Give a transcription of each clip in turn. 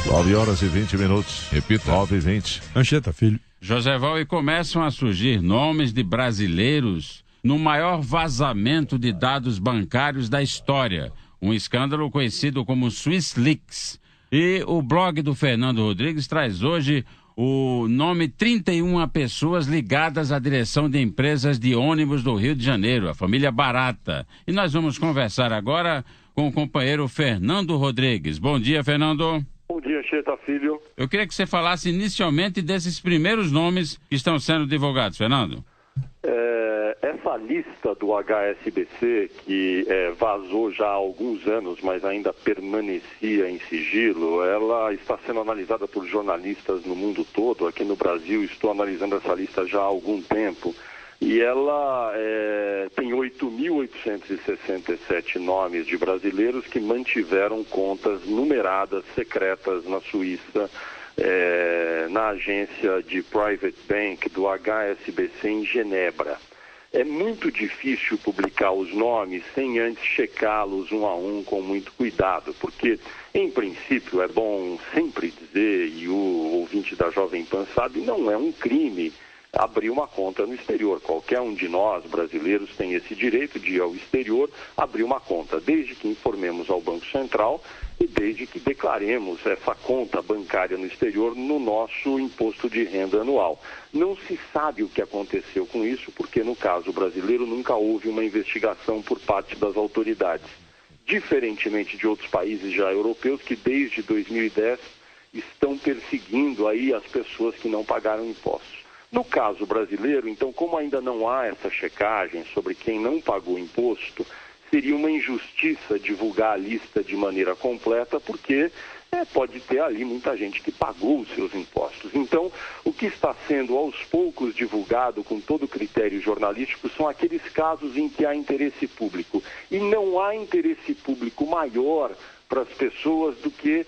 9h20. Repita. 9h20. Anchieta, filho. José Val, e começam a surgir nomes de brasileiros no maior vazamento de dados bancários da história. Um escândalo conhecido como SwissLeaks. E o blog do Fernando Rodrigues traz hoje o nome 31 pessoas ligadas à direção de empresas de ônibus do Rio de Janeiro, a família Barata. E nós vamos conversar agora com o companheiro Fernando Rodrigues. Bom dia, Fernando. Bom dia, Anchieta, filho. Eu queria que você falasse inicialmente desses primeiros nomes que estão sendo divulgados, Fernando. Essa lista do HSBC, que vazou já há alguns anos, mas ainda permanecia em sigilo, ela está sendo analisada por jornalistas no mundo todo. Aqui no Brasil, estou analisando essa lista já há algum tempo. E ela tem 8.867 nomes de brasileiros que mantiveram contas numeradas secretas na Suíça, na agência de Private Bank do HSBC em Genebra. É muito difícil publicar os nomes sem antes checá-los um a um com muito cuidado, porque, em princípio, é bom sempre dizer, e o ouvinte da Jovem Pan sabe, não é um crime abrir uma conta no exterior. Qualquer um de nós, brasileiros, tem esse direito de ir ao exterior, abrir uma conta, desde que informemos ao Banco Central e desde que declaremos essa conta bancária no exterior no nosso imposto de renda anual. Não se sabe o que aconteceu com isso, porque no caso brasileiro nunca houve uma investigação por parte das autoridades. Diferentemente de outros países já europeus que desde 2010 estão perseguindo aí as pessoas que não pagaram impostos. No caso brasileiro, então, como ainda não há essa checagem sobre quem não pagou imposto, seria uma injustiça divulgar a lista de maneira completa, porque pode ter ali muita gente que pagou os seus impostos. Então, o que está sendo aos poucos divulgado com todo critério jornalístico são aqueles casos em que há interesse público. E não há interesse público maior para as pessoas do que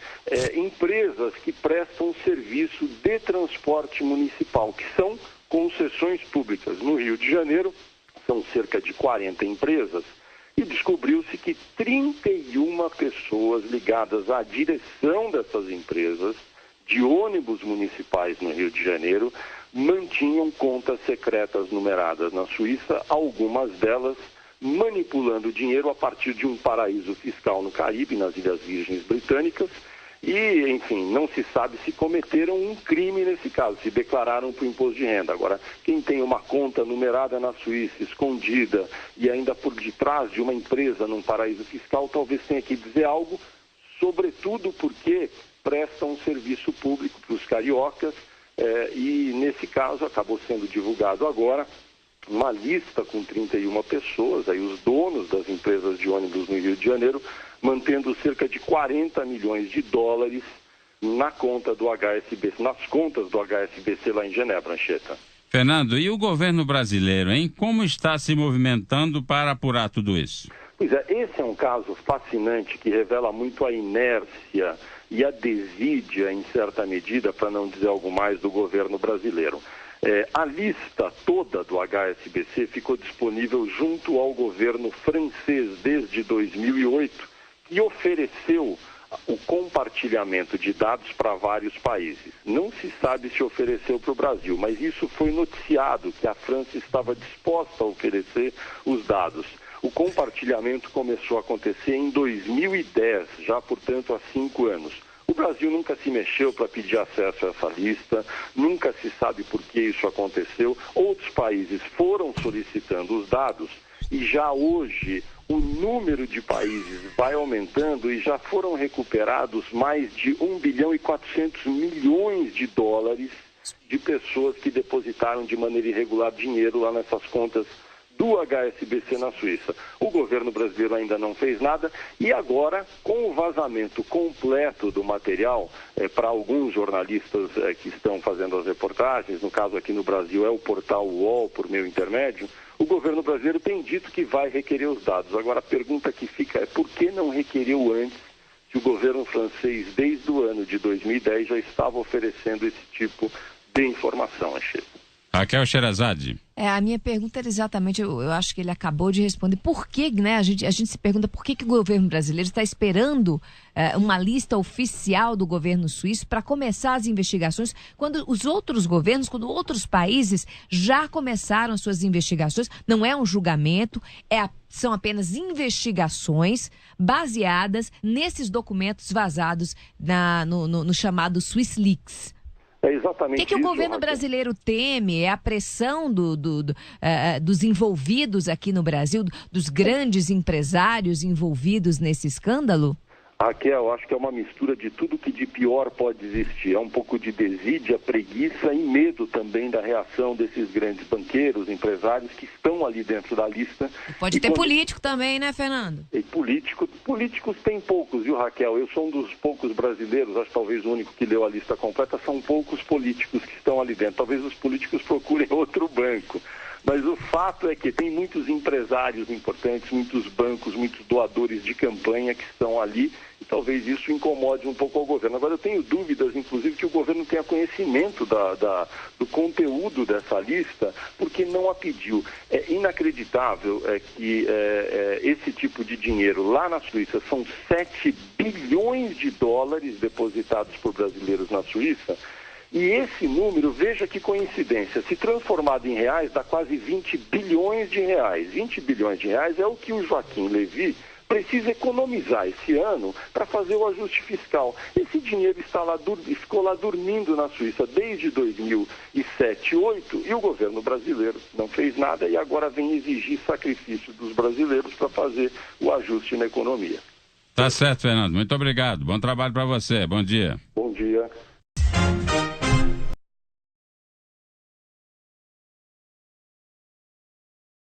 empresas que prestam serviço de transporte municipal, que são concessões públicas. No Rio de Janeiro, são cerca de 40 empresas, e descobriu-se que 31 pessoas ligadas à direção dessas empresas de ônibus municipais no Rio de Janeiro mantinham contas secretas numeradas na Suíça, algumas delas manipulando dinheiro a partir de um paraíso fiscal no Caribe, nas Ilhas Virgens Britânicas, e, enfim, não se sabe se cometeram um crime nesse caso, se declararam para o imposto de renda. Agora, quem tem uma conta numerada na Suíça, escondida, e ainda por detrás de uma empresa num paraíso fiscal, talvez tenha que dizer algo, sobretudo porque presta um serviço público para os cariocas, e, nesse caso, acabou sendo divulgado agora uma lista com 31 pessoas, aí os donos das empresas de ônibus no Rio de Janeiro, mantendo cerca de 40 milhões de dólares na conta do HSBC, nas contas do HSBC lá em Genebra, Anchieta. Fernando, e o governo brasileiro, hein? Como está se movimentando para apurar tudo isso? Pois é, esse é um caso fascinante que revela muito a inércia e a desídia, em certa medida, para não dizer algo mais, do governo brasileiro. A lista toda do HSBC ficou disponível junto ao governo francês desde 2008, que ofereceu o compartilhamento de dados para vários países. Não se sabe se ofereceu para o Brasil, mas isso foi noticiado, que a França estava disposta a oferecer os dados. O compartilhamento começou a acontecer em 2010, já, portanto, há 5 anos. O Brasil nunca se mexeu para pedir acesso a essa lista, nunca se sabe por que isso aconteceu. Outros países foram solicitando os dados e já hoje o número de países vai aumentando e já foram recuperados mais de 1 bilhão e 400 milhões de dólares de pessoas que depositaram de maneira irregular dinheiro lá nessas contas do HSBC na Suíça. O governo brasileiro ainda não fez nada e agora, com o vazamento completo do material, para alguns jornalistas que estão fazendo as reportagens, no caso aqui no Brasil é o portal UOL, por meu intermédio, o governo brasileiro tem dito que vai requerer os dados. Agora a pergunta que fica é por que não requeriu antes, se o governo francês, desde o ano de 2010, já estava oferecendo esse tipo de informação, Anchieta? Raquel Sherazade. A minha pergunta era exatamente, eu acho que ele acabou de responder, por que, né, a gente se pergunta por que o governo brasileiro está esperando uma lista oficial do governo suíço para começar as investigações, quando os outros governos, quando outros países já começaram as suas investigações, não é um julgamento, são apenas investigações baseadas nesses documentos vazados no chamado Swiss Leaks. É exatamente o que o governo Raquel brasileiro teme? É a pressão dos envolvidos aqui no Brasil, dos grandes empresários envolvidos nesse escândalo? Raquel, acho que é uma mistura de tudo que de pior pode existir. É um pouco de desídia, preguiça e medo também da reação desses grandes banqueiros, empresários que estão ali dentro da lista. Pode ter político também, né, Fernando? E políticos tem poucos, viu, Raquel? Eu sou um dos poucos brasileiros, acho que talvez o único que leu a lista completa, são poucos políticos que estão ali dentro. Talvez os políticos procurem outro banco. Mas o fato é que tem muitos empresários importantes, muitos bancos, muitos doadores de campanha que estão ali e talvez isso incomode um pouco ao governo. Agora, eu tenho dúvidas, inclusive, que o governo tenha conhecimento do conteúdo dessa lista, porque não a pediu. É inacreditável que esse tipo de dinheiro lá na Suíça, são 7 bilhões de dólares depositados por brasileiros na Suíça. E esse número, veja que coincidência, se transformado em reais, dá quase 20 bilhões de reais. 20 bilhões de reais é o que o Joaquim Levy precisa economizar esse ano para fazer o ajuste fiscal. Esse dinheiro ficou lá dormindo na Suíça desde 2007, 2008, e o governo brasileiro não fez nada e agora vem exigir sacrifício dos brasileiros para fazer o ajuste na economia. Tá certo, Fernando. Muito obrigado. Bom trabalho para você. Bom dia. Bom dia.